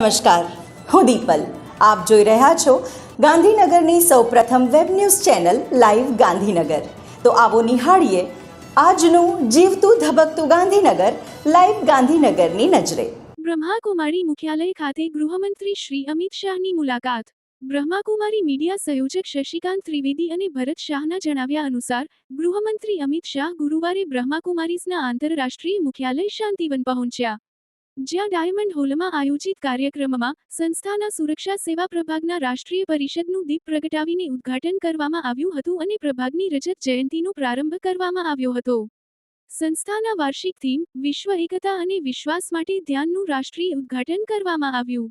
નમસ્કાર, હું દીપલ. આપ જોઈ રહ્યા છો ગાંધીનગરની સૌપ્રથમ web news channel live Gandhinagar. તો આવો નિહાળીએ આજનું જીવતું ધબકતું ગાંધીનગર લાઈવ ગાંધીનગરની નજરે. બ્રહ્માકુમારી મુખ્યાલય ખાતે ગૃહમંત્રી શ્રી અમિત શાહની મુલાકાત. બ્રહ્માકુમારી મીડિયા સંયોજક શશિકાંત ત્રિવેદી અને ભરત શાહના જણાવ્યા અનુસાર ગૃહમંત્રી અમિત શાહ ગુરુવારે બ્રહ્માકુમારીઝના આંતરરાષ્ટ્રીય મુખ્યાલય શાંતિવન પહોંચ્યા, જ્યાં ડાયમંડ હોલમાં આયોજિત કાર્યક્રમમાં સંસ્થાના સુરક્ષા સેવા પ્રભાગના રાષ્ટ્રીય પરિષદનું દીપ પ્રગટાવીને ઉદ્ઘાટન કરવામાં આવ્યું હતું અને પ્રભાગની રજત જયંતીનો પ્રારંભ કરવામાં આવ્યો હતો. સંસ્થાના વાર્ષિક થીમ વિશ્વ એકતા અને વિશ્વાસ માટે ધ્યાનનું રાષ્ટ્રીય ઉદ્ઘાટન કરવામાં આવ્યું.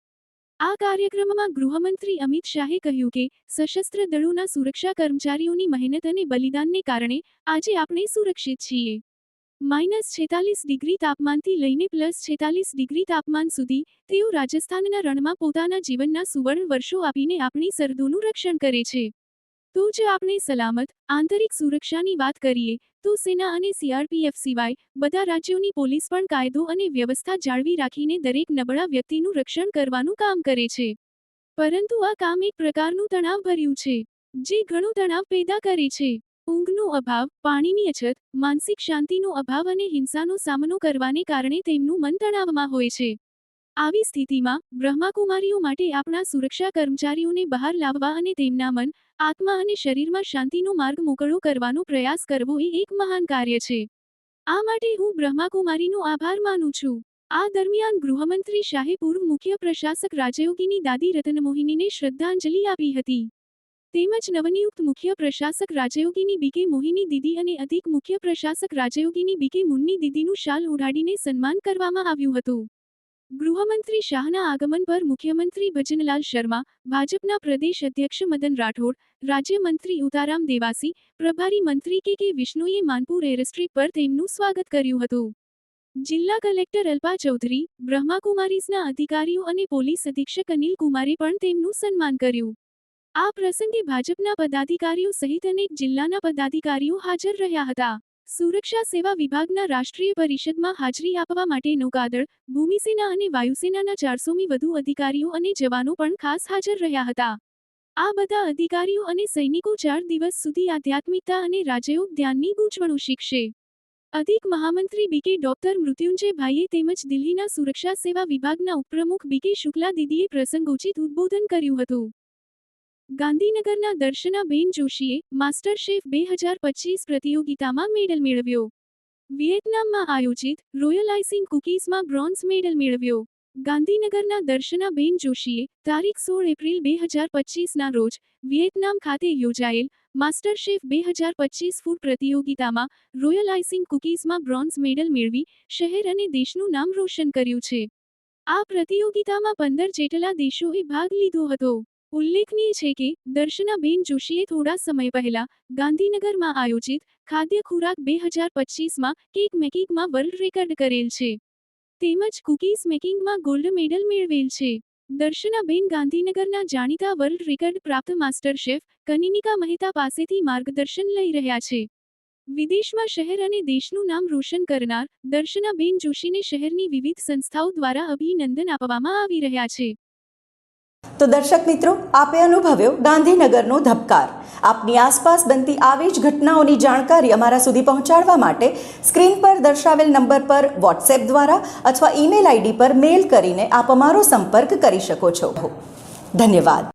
આ કાર્યક્રમમાં ગૃહમંત્રી અમિત શાહે કહ્યું કે સશસ્ત્ર દળોના સુરક્ષા કર્મચારીઓની મહેનત અને બલિદાનને કારણે આજે આપણે સુરક્ષિત છીએ. -46 ડિગ્રી તાપમાનથી લઈને +46 ડિગ્રી તાપમાન સુધી તેઓ રાજસ્થાનના રણમાં પોતાના જીવનના સુવર્ણ વર્ષો આપીને આપણી સરહદોનું રક્ષણ કરે છે. તો જ આપણે સલામત આંતરિક સુરક્ષાની વાત કરીએ તો સેના અને સીઆરપીએફ સિવાય બધા રાજ્યોની પોલીસ પણ કાયદો અને વ્યવસ્થા જાળવી રાખીને દરેક નબળા વ્યક્તિનું રક્ષણ કરવાનું કામ કરે છે. પરંતુ આ કામ એક પ્રકારનું તણાવભર્યું છે, જે ઘણો તણાવ પેદા કરે છે. ઊંઘનો અભાવ, પાણીની અછત, માનસિક શાંતિનો અભાવ અને હિંસાનો સામનો કરવાને કારણે તેમનું મન તણાવમાં હોય છે. આવી સ્થિતિમાં બ્રહ્માકુમારીઓ માટે આપણા સુરક્ષા કર્મચારીઓને બહાર લાવવા અને તેમના મન, આત્મા અને શરીરમાં શાંતિનો માર્ગ મોકળો કરવાનો પ્રયાસ કરવો એ એક મહાન કાર્ય છે. આ માટે હું બ્રહ્માકુમારીનો આભાર માનું છું. આ દરમિયાન ગૃહમંત્રી શાહે પૂર્વ મુખ્ય પ્રશાસક રાજયોગીની દાદી રતનમોહિનીને શ્રદ્ધાંજલિ આપી હતી. તેમજ નવનિયુક્ત મુખ્ય પ્રશાસક રાજયોગીની બીકે મોહિની દીદી અને અધિક મુખ્ય પ્રશાસક રાજયોગીની બીકે મુન્ની દીદીનું શાલ ઓઢાડીને સન્માન કરવામાં આવ્યું હતું. ગૃહમંત્રી શાહના આગમન પર મુખ્યમંત્રી ભજનલાલ શર્મા, ભાજપના પ્રદેશ અધ્યક્ષ મદન રાઠોડ, રાજ્યમંત્રી ઉતારામ દેવાસી, પ્રભારી મંત્રી કે વિષ્ણુએ માનપુર એરસ્ટ્રીપ પર તેમનું સ્વાગત કર્યું હતું. જિલ્લા કલેક્ટર અલ્પા ચૌધરી, બ્રહ્માકુમારીઝના અધિકારીઓ અને પોલીસ અધિક્ષક અનિલ કુમારે પણ તેમનું સન્માન કર્યું. આ પ્રસંગે ભાજપના પદાધિકારીઓ સહિત અનેક જિલ્લાના પદાધિકારીઓ હાજર રહ્યા હતા. સુરક્ષા સેવા વિભાગના રાષ્ટ્રીય પરિષદમાં હાજરી આપવા માટે નૌકાદળ, ભૂમિસેના અને વાયુસેનાના 400મી વધુ અધિકારીઓ અને જવાનો પણ ખાસ હાજર રહ્યા હતા. આ બધા અધિકારીઓ અને સૈનિકો 4 દિવસ સુધી આધ્યાત્મિકતા અને રાજયોગ ધ્યાનની ગૂંચવણો શીખશે. અધિક મહામંત્રી બીકે ડોક્ટર મૃત્યુંજયભાઈએ તેમજ દિલ્હીના સુરક્ષા સેવા વિભાગના ઉપપ્રમુખ બીકે શુક્લા દીદીએ પ્રસંગોચિત ઉદ્બોધન કર્યું હતું. ગાંધીનગરના દર્શનાબેન જોશીએ માસ્ટર શેફ 2025 પ્રતિયોગિતામાં મેડલ મેળવ્યો. વિયેતનામમાં આયોજિત રોયલ આઈસિંગ કુકીઝમાં બ્રોન્ઝ મેડલ મેળવ્યો. ગાંધીનગરના દર્શનાબેન જોશીએ તારીખ 16 એપ્રિલ 2025ના રોજ વિયેતનામ ખાતે યોજાયેલ માસ્ટર શેફ 2025 ફૂડ પ્રતિયોગિતામાં રોયલ આઈસિંગ કુકીઝમાં બ્રોન્ઝ મેડલ મેળવી શહેર અને દેશનું નામ રોશન કર્યું છે. આ પ્રતિયોગિતામાં 15 જેટલા દેશોએ ભાગ લીધો હતો. ઉલ્લેખનીય છે કે દર્શનાબેન જોશીએ થોડા સમય પહેલા ગાંધીનગરમાં આયોજિત ખાદ્ય ખોરાક 2025માં કેક મેકિંગમાં વર્લ્ડ રેકોર્ડ કરેલ છે. તેમજ કુકીઝ મેકિંગમાં ગોલ્ડ મેડલ મેળવેલ છે. દર્શનાબેન ગાંધીનગરના જાણીતા વર્લ્ડ રેકોર્ડ પ્રાપ્ત માસ્ટર શેફ કનિનિકા મહેતા પાસેથી માર્ગદર્શન લઈ રહ્યા છે. વિદેશમાં શહેર અને દેશનું નામ રોશન કરનાર દર્શનાબેન જોશીને શહેરની વિવિધ સંસ્થાઓ દ્વારા અભિનંદન આપવામાં આવી રહ્યા છે. તો દર્શક મિત્રો, આપે અનુભવ્યો ગાંધીનગરનો ધબકાર. આપની આસપાસ બનતી આવી જ ઘટનાઓની જાણકારી અમારા સુધી પહોંચાડવા માટે સ્ક્રીન પર દર્શાવેલ નંબર પર વોટ્સએપ દ્વારા અથવા ઈમેલ આઈડી પર મેલ કરીને આપ અમારો સંપર્ક કરી શકો છો. ધન્યવાદ.